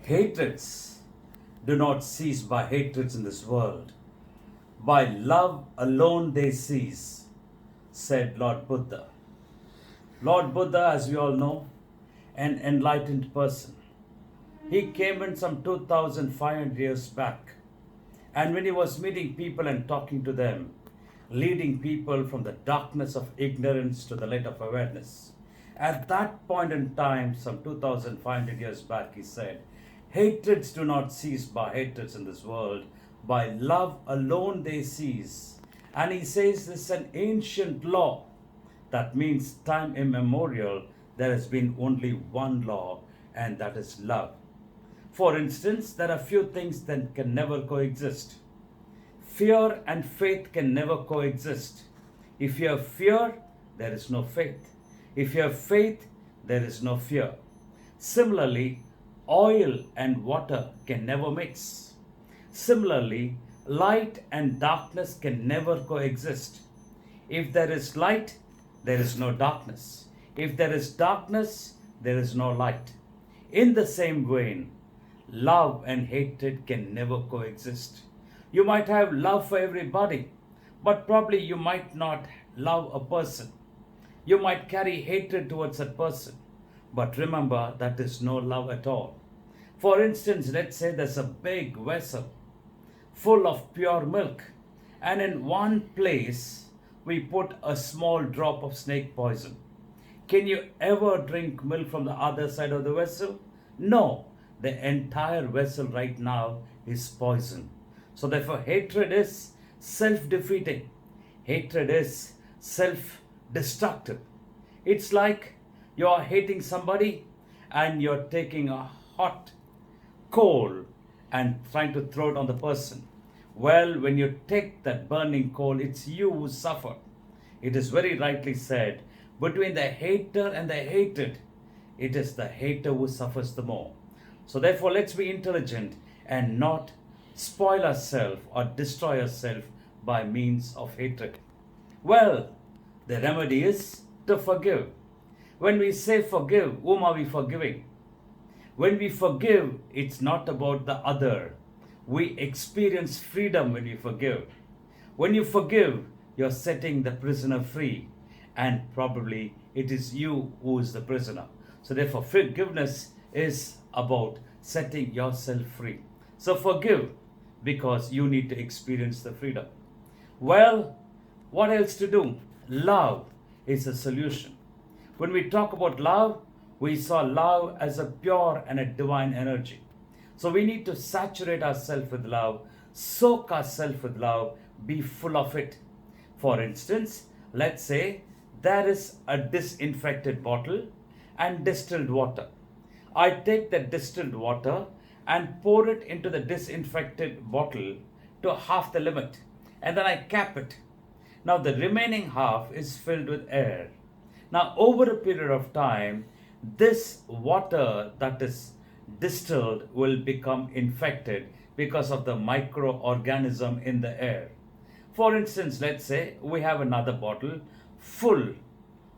Hatreds do not cease by hatreds in this world. By love alone they cease, said Lord Buddha. Lord Buddha, as we all know, an enlightened person. He came in some 2500 years back. And when he was meeting people and talking to them, leading people from the darkness of ignorance to the light of awareness, at that point in time, some 2500 years back, he said, hatreds do not cease by hatreds in this world. By love alone they cease. And he says this is an ancient law. That means time immemorial, there has been only one law, and that is love. For instance, there are few things that can never coexist. Fear and faith can never coexist. If you have fear, there is no faith. If you have faith, there is no fear. Similarly, oil and water can never mix. Similarly, light and darkness can never coexist. If there is light, there is no darkness. If there is darkness, there is no light. In the same vein, love and hatred can never coexist. You might have love for everybody, but probably you might not love a person. You might carry hatred towards that person, but remember that is no love at all. For instance, let's say there's a big vessel full of pure milk, and in one place we put a small drop of snake poison. Can you ever drink milk from the other side of the vessel? No, the entire vessel right now is poison. So therefore, hatred is self-defeating. Hatred is self-destructive. It's like you're hating somebody and you're taking a hot coal and trying to throw it on the person. Well, when you take that burning coal, it's you who suffer. It is very rightly said, between the hater and the hated, it is the hater who suffers the more. So therefore, let's be intelligent and not spoil ourselves or destroy ourselves by means of hatred. Well, the remedy is to forgive. When we say forgive, whom are we forgiving? When we forgive, it's not about the other. We experience freedom when we forgive. When you forgive, you're setting the prisoner free, and probably it is you who is the prisoner. So therefore, forgiveness is about setting yourself free. So forgive because you need to experience the freedom. Well, what else to do? Love is a solution. When we talk about love, we saw love as a pure and a divine energy. So we need to saturate ourselves with love, soak ourselves with love, be full of it. For instance, let's say there is a disinfected bottle and distilled water. I take that distilled water and pour it into the disinfected bottle to half the limit, and then I cap it. Now the remaining half is filled with air. Now over a period of time, this water that is distilled will become infected because of the microorganism in the air. For instance, let's say we have another bottle full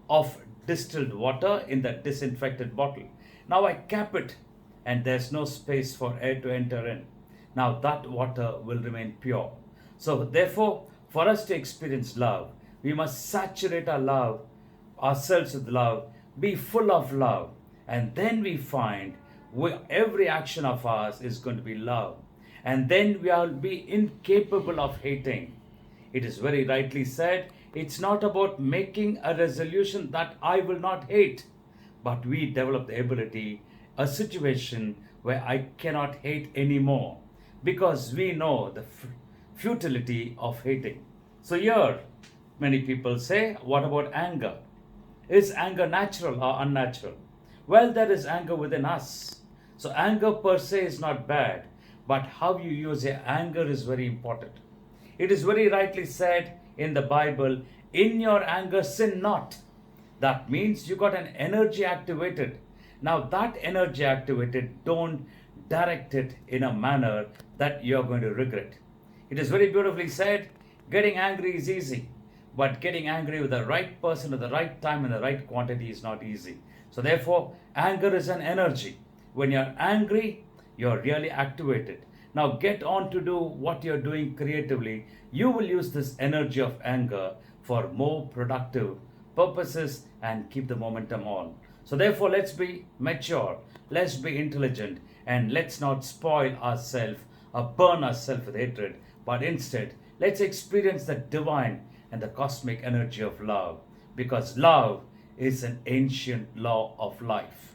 of distilled water in the disinfected bottle. Now I cap it and there's no space for air to enter in. Now that water will remain pure. So therefore, for us to experience love, we must saturate ourselves with love, be full of love, and then we find every action of ours is going to be love. And then we will be incapable of hating. It is very rightly said, it's not about making a resolution that I will not hate, but we develop the ability, a situation where I cannot hate anymore, because we know the futility of hating. So here, many people say, what about anger? Is anger natural or unnatural? Well, there is anger within us. So anger per se is not bad, but how you use your anger is very important. It is very rightly said in the Bible, in your anger sin not. That means you got an energy activated. Now that energy activated, don't direct it in a manner that you're going to regret. It is very beautifully said, getting angry is easy, but getting angry with the right person at the right time and the right quantity is not easy. So therefore, anger is an energy. When you're angry, You're really activated. Now get on to do what you're doing creatively. You will use this energy of anger for more productive purposes and keep the momentum on. So, therefore, let's be mature, let's be intelligent, and let's not spoil ourselves or burn ourselves with hatred, but instead, let's experience the divine and the cosmic energy of love because love is an ancient law of life.